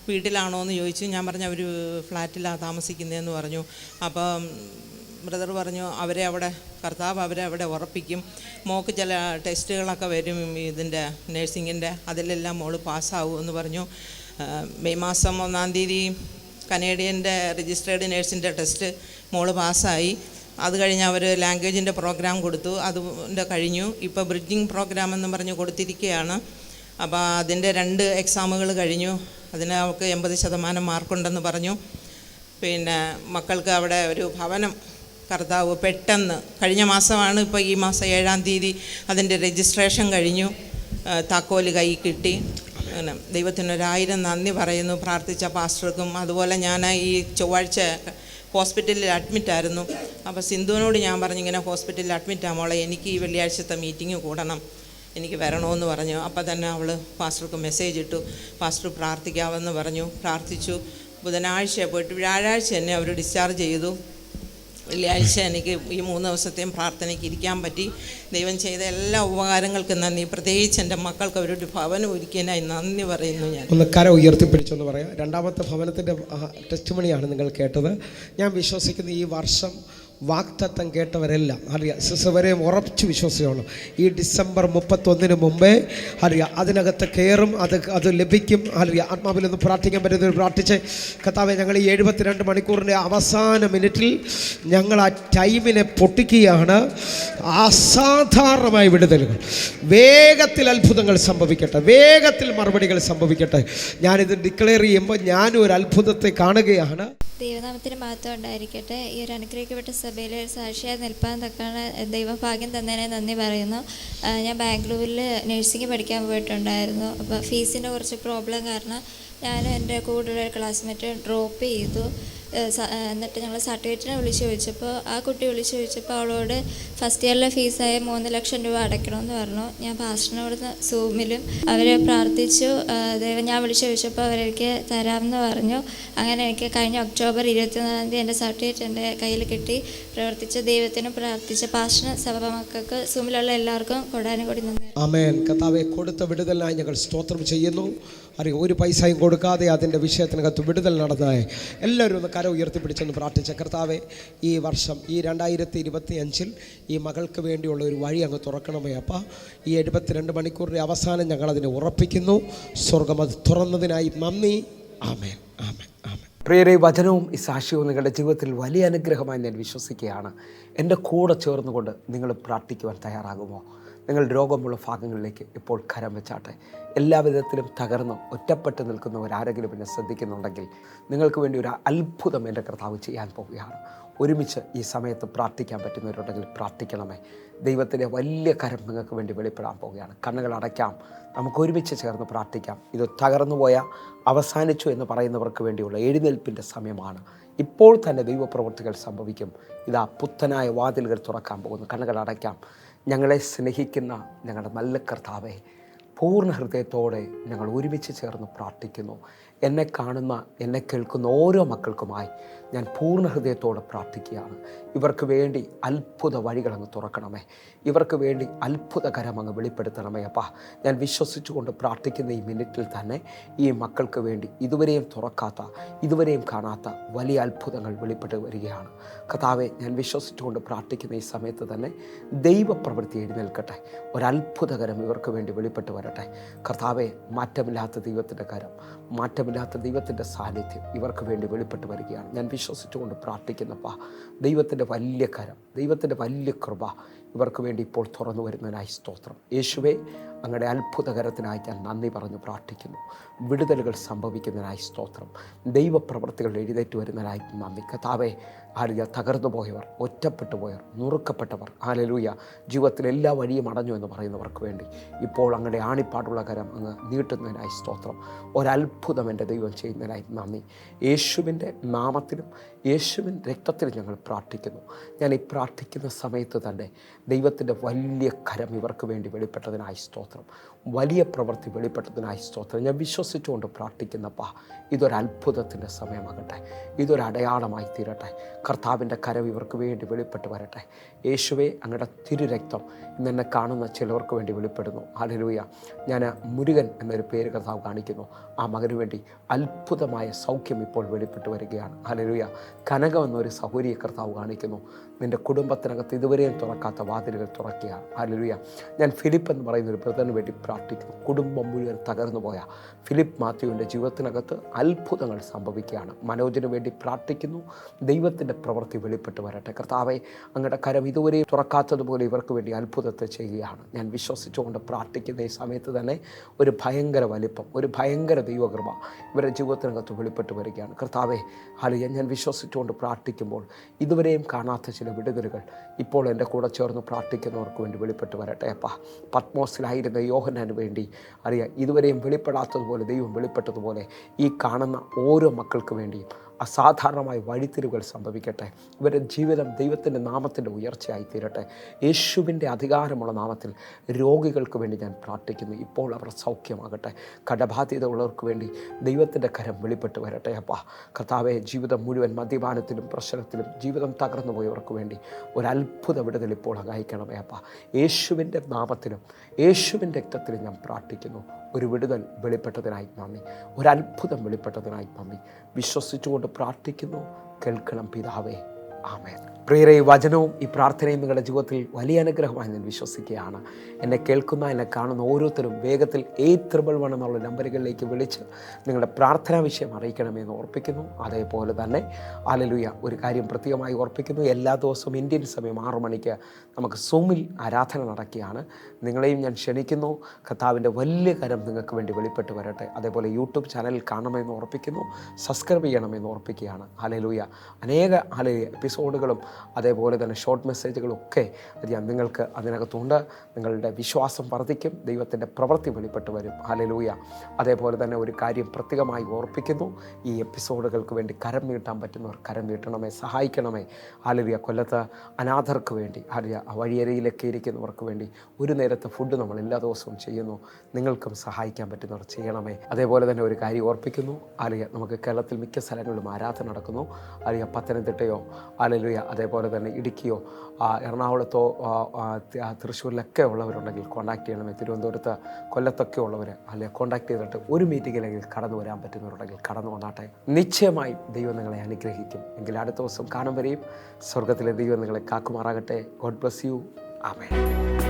വീട്ടിലാണോ എന്ന് ചോദിച്ചു. ഞാൻ പറഞ്ഞു അവർ ഫ്ലാറ്റിലാണ് താമസിക്കുന്നതെന്ന് പറഞ്ഞു. അപ്പം ബ്രദർ പറഞ്ഞു, കർത്താവ് അവരെ അവിടെ ഉറപ്പിക്കും. മോൾക്ക് ചില ടെസ്റ്റുകളൊക്കെ വരും ഇതിൻ്റെ നേഴ്സിങ്ങിൻ്റെ, അതിലെല്ലാം മോള് പാസ്സാവും എന്ന് പറഞ്ഞു. മെയ് മാസം 1-ാം തീയതി കനേഡിയൻ്റെ രജിസ്ട്രേഡ് നേഴ്സിൻ്റെ ടെസ്റ്റ് മോള് പാസ്സായി. അത് കഴിഞ്ഞ് അവർ ലാംഗ്വേജിൻ്റെ പ്രോഗ്രാം കൊടുത്തു, അതിൻ്റെ കഴിഞ്ഞു. ഇപ്പോൾ ബ്രിഡ്ജിങ് പ്രോഗ്രാം എന്ന് പറഞ്ഞ് കൊടുത്തിരിക്കുകയാണ്. അപ്പോൾ അതിൻ്റെ 2 എക്സാമുകൾ കഴിഞ്ഞു. അതിന് അവൾക്ക് 80% മാർക്കുണ്ടെന്ന് പറഞ്ഞു. പിന്നെ മക്കൾക്ക് അവിടെ ഒരു ഭവനം കർത്താവ് പെട്ടെന്ന് കഴിഞ്ഞ മാസമാണ്, ഇപ്പോൾ ഈ മാസം 7-ാം തീയതി അതിൻ്റെ രജിസ്ട്രേഷൻ കഴിഞ്ഞു. താക്കോല് കൈ കിട്ടി. അങ്ങനെ ദൈവത്തിനൊരായിരം നന്ദി പറയുന്നു. പ്രാർത്ഥിച്ച പാസ്റ്റർക്കും. അതുപോലെ ഞാൻ ഈ ചൊവ്വാഴ്ച ഹോസ്പിറ്റലിൽ അഡ്മിറ്റായിരുന്നു. അപ്പോൾ സിന്ധുവിനോട് ഞാൻ പറഞ്ഞു, ഇങ്ങനെ ഹോസ്പിറ്റലിൽ അഡ്മിറ്റാണ് മോളെ, എനിക്ക് ഈ വെള്ളിയാഴ്ചത്തെ മീറ്റിംഗ് കൂടണം, എനിക്ക് വരണമെന്ന് പറഞ്ഞു. അപ്പോൾ തന്നെ അവൾ പാസ്റ്റർക്ക് മെസ്സേജ് ഇട്ടു, പാസ്റ്റർ പ്രാർത്ഥിക്കാമെന്ന് പറഞ്ഞു. പ്രാർത്ഥിച്ചു. ബുധനാഴ്ച പോയിട്ട് വ്യാഴാഴ്ച എന്നെ അവർ ഡിസ്ചാർജ് ചെയ്തു. വെള്ളിയാഴ്ച എനിക്ക് ഈ 3 ദിവസത്തെയും പ്രാർത്ഥനയ്ക്ക് ഇരിക്കാൻ പറ്റി. ദൈവം ചെയ്ത എല്ലാ ഉപകാരങ്ങൾക്കും നന്ദി. പ്രത്യേകിച്ച് എൻ്റെ മക്കൾക്ക് അവരൊരു ഭവനം ഒരുക്കിയതിനായി നന്ദി പറയുന്നു. ഞാൻ ഒന്ന് കര ഉയർത്തിപ്പിടിച്ചെന്ന് പറയാം. രണ്ടാമത്തെ ഭവനത്തിൻ്റെ ടെസ്റ്റ് മണിയാണ് നിങ്ങൾ കേട്ടത്. ഞാൻ വിശ്വസിക്കുന്ന ഈ വർഷം വാഗ്ദത്തം കേട്ടവരെല്ലാം അറിയാം, സിസവരെയും ഉറച്ചു വിശ്വസിച്ചോളൂ. ഈ ഡിസംബർ 31 മുമ്പേ അറിയാം അതിനകത്ത് കയറും, അത് ലഭിക്കും. അറിയാം ആത്മാവിലൊന്ന് പ്രാർത്ഥിക്കാൻ പറ്റുന്നവർ പ്രാർത്ഥിച്ച്, കർത്താവേ ഞങ്ങൾ ഈ 72 മണിക്കൂറിൻ്റെ അവസാന മിനിറ്റിൽ ഞങ്ങൾ ആ ടൈമിനെ പൊട്ടിക്കുകയാണ്. അസാധാരണമായ വിടുതലുകൾ, വേഗത്തിൽ അത്ഭുതങ്ങൾ സംഭവിക്കട്ടെ, വേഗത്തിൽ മറുപടികൾ സംഭവിക്കട്ടെ. ഞാനിത് ഡിക്ലെയർ ചെയ്യുമ്പോൾ ഞാനും ഒരു അത്ഭുതത്തെ കാണുകയാണ്. ദൈവനാമത്തിന് മഹത്വം ഉണ്ടായിരിക്കട്ടെ. ഈ ഒരു അനുഗ്രഹിക്കപ്പെട്ട സഭയിൽ ഒരു സാക്ഷിയായി നിൽപ്പാൻ തക്കാണ് ദൈവം ഭാഗ്യം തന്നതിനെ നന്ദി പറയുന്നു. ഞാൻ ബാംഗ്ലൂരിൽ നഴ്സിംഗ് പഠിക്കാൻ പോയിട്ടുണ്ടായിരുന്നു. അപ്പോൾ ഫീസിൻ്റെ കുറച്ച് പ്രോബ്ലം കാരണം ഞാൻ എൻ്റെ കൂടെയുള്ള ക്ലാസ്മേറ്റ് ഡ്രോപ്പ് ചെയ്തു. എന്നിട്ട് ഞങ്ങൾ സർട്ടിഫിക്കറ്റിനെ വിളിച്ച് ചോദിച്ചപ്പോൾ ആ കുട്ടി വിളിച്ച് ചോദിച്ചപ്പോൾ അവളോട് ഫസ്റ്റ് ഇയറിലെ ഫീസായ 3 ലക്ഷം രൂപ അടയ്ക്കണമെന്ന് പറഞ്ഞു. ഞാൻ പാസ്റ്ററിനോട് സൂമിലും അവരെ പ്രാർത്ഥിച്ചു. ദൈവം ഞാൻ വിളിച്ച് ചോദിച്ചപ്പോൾ അവരെനിക്ക് തരാമെന്ന് പറഞ്ഞു. അങ്ങനെ എനിക്ക് കഴിഞ്ഞ ഒക്ടോബർ 24 എൻ്റെ സർട്ടിഫിക്കറ്റ് എൻ്റെ കയ്യിൽ കിട്ടി. പ്രവർത്തിച്ച ദൈവത്തിനും പ്രാർത്ഥിച്ച പാസ്റ്ററിന് സഭ മക്കൾക്ക് സൂമിലുള്ള എല്ലാവർക്കും കൊടാനുകൂടി നന്ദി. ആമേൻ. കർത്താവേ, കൊടുത്ത വിടുതലിനായി ഞങ്ങൾ സ്തോത്രം ചെയ്യുന്നു. അറിയാം, ഒരു പൈസയും കൊടുക്കാതെ അതിൻ്റെ വിഷയത്തിനകത്ത് വിടുതൽ നടന്നതായി എല്ലാവരും ഒന്ന് കര ഉയർത്തിപ്പിടിച്ചൊന്ന് പ്രാർത്ഥിച്ച. കർത്താവെ, ഈ വർഷം ഈ 2025 ഈ മകൾക്ക് വേണ്ടിയുള്ള ഒരു വഴി അങ്ങ് തുറക്കണമേ അപ്പം. ഈ 72 മണിക്കൂറിൻ്റെ അവസാനം ഞങ്ങളതിനെ ഉറപ്പിക്കുന്നു. സ്വർഗം അത് തുറന്നതിനായി നന്ദി. ആമേൻ, ആമേൻ, ആമേൻ. പ്രിയരെ, വചനവും ഈ സാക്ഷ്യവും നിങ്ങളുടെ ജീവിതത്തിൽ വലിയ അനുഗ്രഹമായി ഞാൻ വിശ്വസിക്കുകയാണ്. എൻ്റെ കൂടെ ചേർന്നുകൊണ്ട് നിങ്ങൾ പ്രാർത്ഥിക്കുവാൻ തയ്യാറാകുമോ? നിങ്ങൾ രോഗമുള്ള ഭാഗങ്ങളിലേക്ക് ഇപ്പോൾ കരം വെച്ചാട്ടെ. എല്ലാവിധത്തിലും തകർന്ന് ഒറ്റപ്പെട്ട് നിൽക്കുന്നവരാരെങ്കിലും എന്നെ ശ്രദ്ധിക്കുന്നുണ്ടെങ്കിൽ നിങ്ങൾക്ക് വേണ്ടി ഒരു അത്ഭുതം എൻ്റെ കർത്താവ് ചെയ്യാൻ പോവുകയാണ്. ഒരുമിച്ച് ഈ സമയത്ത് പ്രാർത്ഥിക്കാൻ പറ്റുന്നവരുണ്ടെങ്കിൽ പ്രാർത്ഥിക്കണമേ. ദൈവത്തിൻ്റെ വലിയ കരം നിങ്ങൾക്ക് വേണ്ടി വെളിപ്പെടാൻ പോവുകയാണ്. കണ്ണുകൾ അടയ്ക്കാം, നമുക്ക് ഒരുമിച്ച് ചേർന്ന് പ്രാർത്ഥിക്കാം. ഇത് തകർന്നുപോയ അവസാനിച്ചു എന്ന് പറയുന്നവർക്ക് വേണ്ടിയുള്ള എഴുന്നേൽപ്പിൻ്റെ സമയമാണ്. ഇപ്പോൾ തന്നെ ദൈവപ്രവൃത്തികൾ സംഭവിക്കും. ഇതാ പുത്തനായ വാതിലുകൾ തുറക്കാൻ പോകുന്നു. കണ്ണുകൾ അടയ്ക്കാം. ഞങ്ങളെ സ്നേഹിക്കുന്ന ഞങ്ങളുടെ നല്ല കർത്താവേ, പൂർണ്ണ ഹൃദയത്തോടെ ഞങ്ങൾ ഒരുമിച്ച് ചേർന്ന് പ്രാർത്ഥിക്കുന്നു. എന്നെ കാണുന്ന, എന്നെ കേൾക്കുന്ന ഓരോ മക്കൾക്കുമായി ഞാൻ പൂർണ്ണ ഹൃദയത്തോടെ പ്രാർത്ഥിക്കുകയാണ്. ഇവർക്ക് വേണ്ടി അത്ഭുത വഴികൾ അങ്ങ് തുറക്കണമേ. ഇവർക്ക് വേണ്ടി അത്ഭുതകരം അങ്ങ് വെളിപ്പെടുത്തണമേ അപ്പാ. ഞാൻ വിശ്വസിച്ചുകൊണ്ട് പ്രാർത്ഥിക്കുന്ന ഈ മിനിറ്റിൽ തന്നെ ഈ മക്കൾക്ക് വേണ്ടി ഇതുവരെയും തുറക്കാത്ത, ഇതുവരെയും കാണാത്ത വലിയ അത്ഭുതങ്ങൾ വെളിപ്പെട്ട് വരികയാണ്. കർത്താവെ, ഞാൻ വിശ്വസിച്ചുകൊണ്ട് പ്രാർത്ഥിക്കുന്ന ഈ സമയത്ത് തന്നെ ദൈവപ്രവൃത്തി എഴുന്നേൽക്കട്ടെ. ഒരത്ഭുതകരം ഇവർക്ക് വേണ്ടി വെളിപ്പെട്ട് വരട്ടെ. കർത്താവെ, മാറ്റമില്ലാത്ത ദൈവത്തിൻ്റെ കരം, മാറ്റമില്ലാത്ത ദൈവത്തിൻ്റെ സാന്നിധ്യം ഇവർക്ക് വേണ്ടി വെളിപ്പെട്ട് വരികയാണ്. ഞാൻ വിശ്വസിച്ചുകൊണ്ട് പ്രാർത്ഥിക്കുന്നപ്പാ, ദൈവത്തിൻ്റെ വലിയ കരം, ദൈവത്തിൻ്റെ വലിയ കൃപ ഇവർക്ക് വേണ്ടി ഇപ്പോൾ തുറന്നു വരുന്നതിനായി സ്തോത്രം. യേശുവേ, അങ്ങയുടെ അത്ഭുതകരത്തിനായി ഞാൻ നന്ദി പറഞ്ഞു പ്രാർത്ഥിക്കുന്നു. വിടുതലുകൾ സംഭവിക്കുന്നതിനായി സ്തോത്രം. ദൈവപ്രവൃത്തികൾ എഴുന്നേറ്റ് വരുന്നതിനായി നന്ദി. കർത്താവേ, ആലുയ തകർന്നു പോയവർ, ഒറ്റപ്പെട്ടു പോയവർ, നുറുക്കപ്പെട്ടവർ, ഹല്ലേലൂയ, ജീവിതത്തിൽ എല്ലാ വഴിയും അടഞ്ഞു എന്ന് പറയുന്നവർക്ക് വേണ്ടി ഇപ്പോൾ അങ്ങയുടെ ആണിപ്പാടുള്ള കരം അങ്ങ് നീട്ടുന്നതിനായി സ്തോത്രം. ഒരത്ഭുതം എൻ്റെ ദൈവം ചെയ്യുന്നതിനായി നന്ദി. യേശുവിൻ്റെ നാമത്തിലും യേശുവിൻ്റെ രക്തത്തിലും ഞങ്ങൾ പ്രാർത്ഥിക്കുന്നു. ഞാൻ ഈ പ്രാർത്ഥിക്കുന്ന സമയത്ത് തന്നെ ദൈവത്തിൻ്റെ വലിയ കരം ഇവർക്ക് വേണ്ടി വെളിപ്പെട്ടതിനായി സ്തോത്രം. വലിയ പ്രവൃത്തി വെളിപ്പെട്ടതിനായി സ്തോത്രം. ഞാൻ വിശ്വസിച്ചുകൊണ്ട് പ്രാർത്ഥിക്കുന്നപ്പാ, ഇതൊരത്ഭുതത്തിൻ്റെ സമയമാകട്ടെ, ഇതൊരടയാളമായി തീരട്ടെ. കർത്താവിൻ്റെ കരം ഇവർക്ക് വേണ്ടി വെളിപ്പെട്ട് വരട്ടെ. യേശുവേ, അങ്ങയുടെ തിരുരക്തം ഇന്നെന്നെ കാണുന്ന ചിലവർക്ക് വേണ്ടി വെളിപ്പെടുന്നു. ഹല്ലേലൂയ. ഞാൻ മുരുകൻ എന്നൊരു പേര് കർത്താവ് കാണിക്കുന്നു. ആ മകന് വേണ്ടി അത്ഭുതമായ സൗഖ്യം ഇപ്പോൾ വെളിപ്പെട്ട് വരികയാണ്. ഹല്ലേലൂയ. കനകം എന്നൊരു സൗകര്യ കർത്താവ് കാണിക്കുന്നു. നിൻ്റെ കുടുംബത്തിനകത്ത് ഇതുവരെയും തുറക്കാത്ത വാതിലുകൾ തുറക്കുകയാണ്. ഹല്ലേലൂയ. ഞാൻ ഫിലിപ്പ് എന്ന് പറയുന്നൊരു ബ്രദറിന് വേണ്ടി പ്രാർത്ഥിക്കുന്നു. കുടുംബം മുഴുവൻ തകർന്നു പോയ ഫിലിപ്പ് മാത്യുവിൻ്റെ ജീവിതത്തിനകത്ത് അത്ഭുതങ്ങൾ സംഭവിക്കുകയാണ്. മനോജിന് വേണ്ടി പ്രാർത്ഥിക്കുന്നു. ദൈവത്തിൻ്റെ പ്രവൃത്തി വെളിപ്പെട്ട് വരട്ടെ. കർത്താവെ, അങ്ങയുടെ കരം ഇതുവരെയും തുറക്കാത്തതുപോലെ ഇവർക്ക് വേണ്ടി അത്ഭുതത്തെ ചെയ്യുകയാണ്. ഞാൻ വിശ്വസിച്ചുകൊണ്ട് പ്രാർത്ഥിക്കുന്ന ഈ സമയത്ത് തന്നെ ഒരു ഭയങ്കര വലിപ്പം, ഒരു ഭയങ്കര ദൈവകൃപ ഇവരുടെ ജീവിതത്തിനകത്ത് വെളിപ്പെട്ട് വരികയാണ്. കർത്താവെ, ഹല്ലേലൂയ. ഞാൻ വിശ്വസിച്ചുകൊണ്ട് പ്രാർത്ഥിക്കുമ്പോൾ ഇതുവരെയും കാണാത്ത ചില ചില വിടുതലുകൾ ഇപ്പോൾ എൻ്റെ കൂടെ ചേർന്ന് പ്രാർത്ഥിക്കുന്നവർക്ക് വേണ്ടി വെളിപ്പെട്ട് വരട്ടെ അപ്പാ. പത്മോസിലായിരുന്ന യോഹന്നാന് വേണ്ടി അറിയാം, ഇതുവരെയും വെളിപ്പെടാത്തതുപോലെ ദൈവം വെളിപ്പെട്ടതുപോലെ ഈ കാണുന്ന ഓരോ മക്കൾക്ക് വേണ്ടിയും അസാധാരണമായ വഴിത്തിരിവുകൾ സംഭവിക്കട്ടെ. ഇവരുടെ ജീവിതം ദൈവത്തിൻ്റെ നാമത്തിൻ്റെ ഉയർച്ചയായി തീരട്ടെ. യേശുവിൻ്റെ അധികാരമുള്ള നാമത്തിൽ രോഗികൾക്ക് വേണ്ടി ഞാൻ പ്രാർത്ഥിക്കുന്നു. ഇപ്പോൾ അവർ സൗഖ്യമാകട്ടെ. കടബാധ്യത ഉള്ളവർക്ക് വേണ്ടി ദൈവത്തിൻ്റെ കരം വെളിപ്പെട്ട് വരട്ടെ അപ്പാ. കർത്താവെ, ജീവിതം മുഴുവൻ മദ്യപാനത്തിലും പ്രശ്നത്തിലും ജീവിതം തകർന്നു പോയവർക്ക് വേണ്ടി ഒരത്ഭുത വിടുതൽ ഇപ്പോൾ അയക്കണമേ അപ്പാ. യേശുവിൻ്റെ നാമത്തിലും യേശുവിൻ്റെ രക്തത്തിലും ഞാൻ പ്രാർത്ഥിക്കുന്നു. ഒരു വിടുതൽ വെളിപ്പെട്ടതിനായി നന്ദി, ഒരത്ഭുതം വെളിപ്പെട്ടതിനായി നന്ദി. വിശ്വസിച്ചുകൊണ്ട് പ്രാർത്ഥിക്കുന്നു. കേൾക്കണം പിതാവേ, ആമേൻ. പ്രിയരെ, ഈ വചനവും ഈ പ്രാർത്ഥനയും നിങ്ങളുടെ ജീവിതത്തിൽ വലിയ അനുഗ്രഹമായി ഞാൻ വിശ്വസിക്കുകയാണ്. എന്നെ കേൾക്കുന്ന, എന്നെ കാണുന്ന ഓരോരുത്തരും വേഗത്തിൽ 811 എന്നുള്ള നമ്പറുകളിലേക്ക് വിളിച്ച് നിങ്ങളുടെ പ്രാർത്ഥനാ വിഷയം അറിയിക്കണമെന്ന് ഓർപ്പിക്കുന്നു. അതേപോലെ തന്നെ ഹല്ലേലൂയ, ഒരു കാര്യം പ്രത്യേകമായി ഓർപ്പിക്കുന്നു. എല്ലാ ദിവസവും ഇന്ത്യൻ സമയം 6 മണിക്ക് നമുക്ക് സൂമിൽ ആരാധന നടക്കുകയാണ്. നിങ്ങളെയും ഞാൻ ക്ഷണിക്കുന്നു. കർത്താവിൻ്റെ വലിയ കരം നിങ്ങൾക്ക് വേണ്ടി വെളിപ്പെട്ട് വരട്ടെ. അതേപോലെ യൂട്യൂബ് ചാനലിൽ കാണണമെന്ന് ഓർപ്പിക്കുന്നു. സബ്സ്ക്രൈബ് ചെയ്യണമെന്ന് ഓർപ്പിക്കുകയാണ്. ഹല്ലേലൂയ, അനേക എപ്പിസോഡുകളും അതേപോലെ തന്നെ ഷോർട്ട് മെസ്സേജുകളും ഒക്കെ നിങ്ങൾക്ക് അതിനകത്തുണ്ട്. നിങ്ങളുടെ വിശ്വാസം വർദ്ധിക്കും, ദൈവത്തിൻ്റെ പ്രവൃത്തി വെളിപ്പെട്ട് വരും. ഹല്ലേലൂയ. അതേപോലെ തന്നെ ഒരു കാര്യം പ്രത്യേകമായി ഓർപ്പിക്കുന്നു. ഈ എപ്പിസോഡുകൾക്ക് വേണ്ടി കരം നീട്ടാൻ പറ്റുന്നവർ കരം നീട്ടണമേ, സഹായിക്കണമേ. ഹല്ലേലൂയ. കൊല്ലത്ത് അനാഥർക്ക് വേണ്ടി, വഴിയരിയിലൊക്കെ ഇരിക്കുന്നവർക്ക് വേണ്ടി ഒരു നേരത്തെ ഫുഡ് നമ്മൾ എല്ലാ ദിവസവും ചെയ്യുന്നു. നിങ്ങൾക്കും സഹായിക്കാൻ പറ്റുന്നവർ ചെയ്യണമേ. അതേപോലെ തന്നെ ഒരു കാര്യം ഓർപ്പിക്കുന്നു. നമുക്ക് കേരളത്തിൽ മിക്ക സ്ഥലങ്ങളിലും ആരാധന നടക്കുന്നു. പത്തനംതിട്ടയോ അതേപോലെ തന്നെ ഇടുക്കിയോ എറണാകുളത്തോ തൃശ്ശൂരിലൊക്കെ ഉള്ളവരുണ്ടെങ്കിൽ കോൺടാക്ട് ചെയ്യണമേ. തിരുവനന്തപുരത്ത് കൊല്ലത്തൊക്കെ ഉള്ളവർ കോൺടാക്ട് ചെയ്തിട്ട് ഒരു മീറ്റിങ്ങിലെങ്കിൽ കടന്നു വരാൻ പറ്റുന്നവരുണ്ടെങ്കിൽ കടന്നു വന്നാട്ടെ. നിശ്ചയമായും ദൈവം നിങ്ങളെ അനുഗ്രഹിക്കും. എങ്കിൽ അടുത്ത ദിവസം കാണും വരെയും സ്വർഗത്തിലെ ദൈവം നിങ്ങളെ കാക്കുമാറാകട്ടെ. God bless you. ആമേൻ.